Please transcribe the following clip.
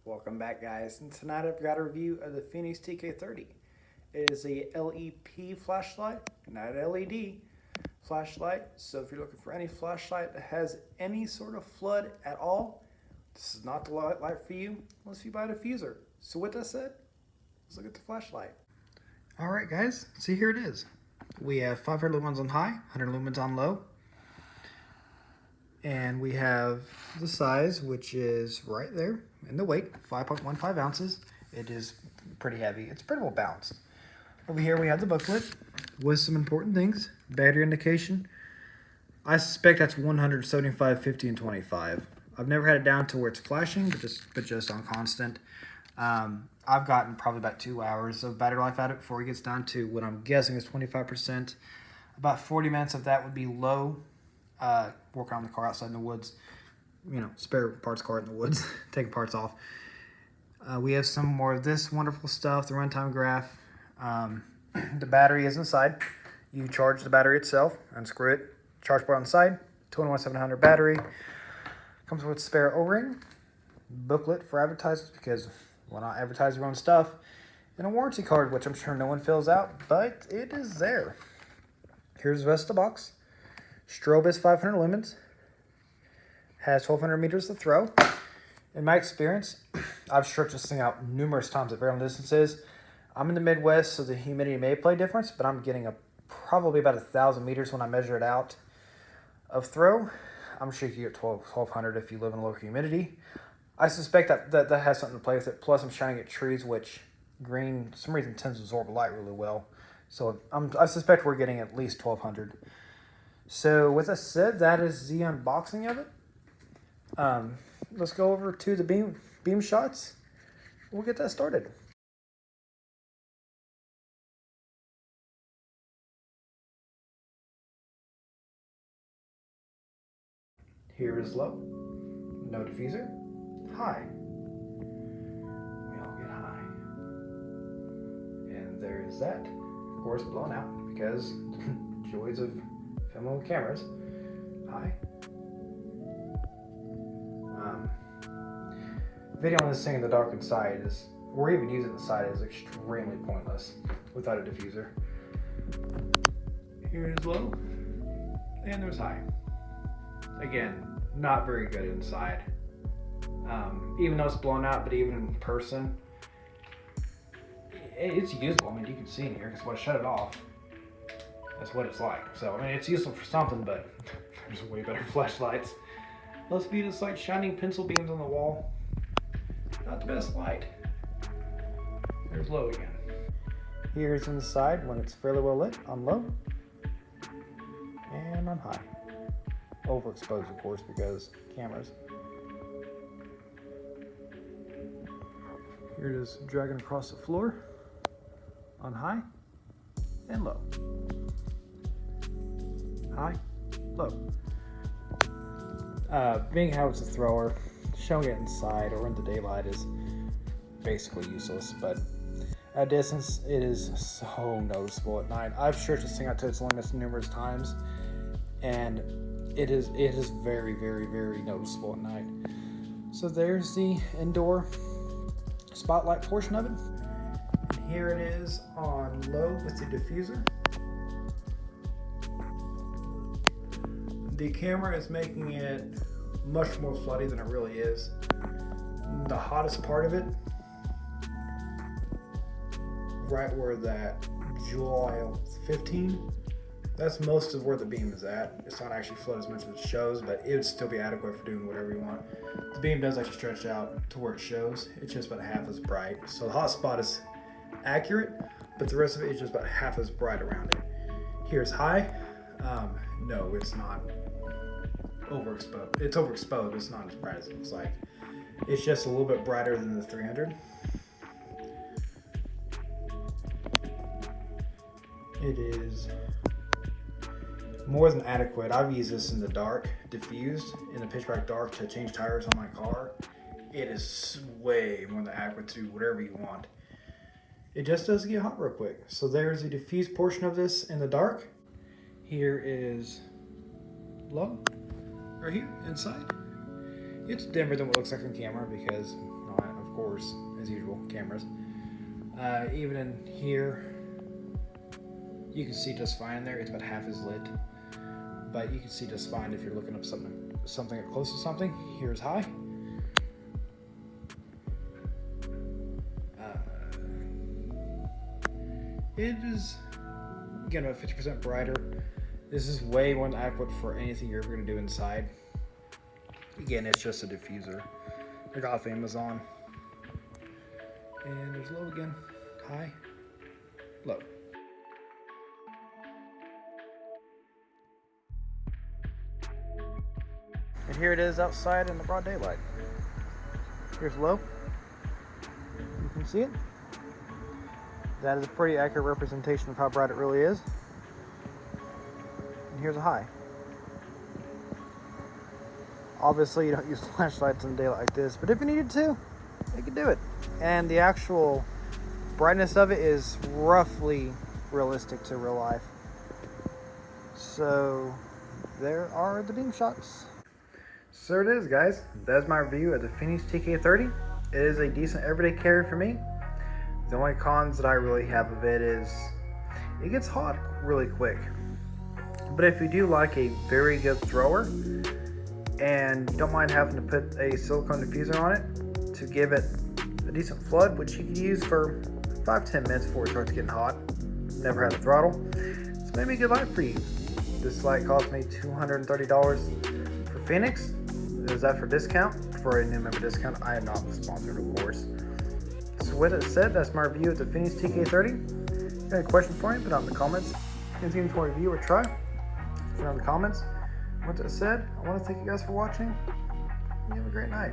Welcome back, guys, and tonight I've got a review of the Fenix tk30. It is a LEP flashlight, not LED flashlight, so if you're looking for any flashlight that has any sort of flood at all, this is not the light for you unless you buy a diffuser. So with that said, let's look at the flashlight. Alright guys, see, here it is. We have 500 lumens on high, 100 lumens on low. And we have the size, which is right there, and the weight, 5.15 ounces. It is pretty heavy. It's pretty well balanced. Over here we have the booklet with some important things. Battery indication. I suspect that's 175, 50, and 25. I've never had it down to where it's flashing, but just on constant. I've gotten probably about 2 hours of battery life out of it before it gets down to what I'm guessing is 25%. About 40 minutes of that would be low. Working on the car outside in the woods, you know, spare parts car in the woods, taking parts off. We have some more of this wonderful stuff, the runtime graph. The battery is inside. You charge the battery itself, unscrew it, charge port on the side, 21700 battery. Comes with spare O-ring, booklet for advertisers because why not advertise your own stuff, and a warranty card, which I'm sure no one fills out, but it is there. Here's the rest of the box. Strobe is 500 lumens, has 1200 meters to throw. In my experience, I've stretched this thing out numerous times at very long distances. I'm in the Midwest, so the humidity may play difference, but I'm getting probably about 1,000 meters when I measure it out of throw. I'm sure you can get 1200 if you live in low humidity. I suspect that has something to play with it. Plus, I'm shining at trees, which green, for some reason, tends to absorb light really well. So I suspect we're getting at least 1200. So with that said, that is the unboxing of it. Let's go over to the beam shots. We'll get that started. Here is low. No diffuser. High. We all get high. And there is that. Of course, blown out because joys of filming with cameras. High. Video on this thing in the dark inside is, or even using the side, is extremely pointless without a diffuser. Here is low, and there's high. Again, not very good inside. Even though it's blown out, but even in person, it's usable. I mean, you can see in here because when I shut it off, that's what it's like. So, I mean, it's useful for something, but there's way better flashlights. Let's be just like shining pencil beams on the wall. Not the best light. There's low again. Here's inside when it's fairly well lit on low. And on high. Overexposed, of course, because cameras. Here it is dragging across the floor on high and low. High, low. Being how it's a thrower, showing it inside or in the daylight is basically useless, but at a distance it is so noticeable at night. I've stretched this thing out to its limits numerous times, and it is very, very, very noticeable at night. So there's the indoor spotlight portion of it. And here it is on low with the diffuser. The camera is making it much more floody than it really is. The hottest part of it, right where that jewel aisle 15, that's most of where the beam is at. It's not actually flood as much as it shows, but it would still be adequate for doing whatever you want. The beam does actually stretch out to where it shows. It's just about half as bright. So the hot spot is accurate, but the rest of it is just about half as bright around it. Here's high. No, it's not overexposed. It's overexposed, but it's not as bright as it looks like. It's just a little bit brighter than the 300. It is more than adequate. I've used this in the dark, diffused, in the pitch black dark to change tires on my car. It is way more than adequate to do whatever you want. It just does get hot real quick. So there's the diffused portion of this in the dark. Here is low, right here inside. It's dimmer than what it looks like on camera because, of course, as usual, cameras. Even in here, you can see just fine there. It's about half as lit, but you can see just fine if you're looking up something up close to something. Here's high. It is, again, about 50% brighter. This is way more than adequate for anything you're ever going to do inside. Again, it's just a diffuser. I got off Amazon. And there's low again. High, low. And here it is outside in the broad daylight. Here's low. You can see it. That is a pretty accurate representation of how bright it really is. And here's a high. Obviously you don't use flashlights in daylight like this, but if you needed to, you could do it. And the actual brightness of it is roughly realistic to real life. So there are the beam shots. So it is, guys. That's my review of the Fenix tk30. It is a decent everyday carry for me. The only cons that I really have of it is it gets hot really quick. But if you do like a very good thrower and don't mind having to put a silicone diffuser on it to give it a decent flood, which you can use for 5-10 minutes before it starts getting hot. Never had a throttle. It's maybe a good light for you. This light cost me $230 for Fenix. Is that for discount? For a new member discount. I am not sponsored, of course. So with that said, that's my review of the Fenix tk30. If you have any questions for me, put it in the comments. Anything for a review or try, put it in the comments. With that said, I want to thank you guys for watching. You have a great night.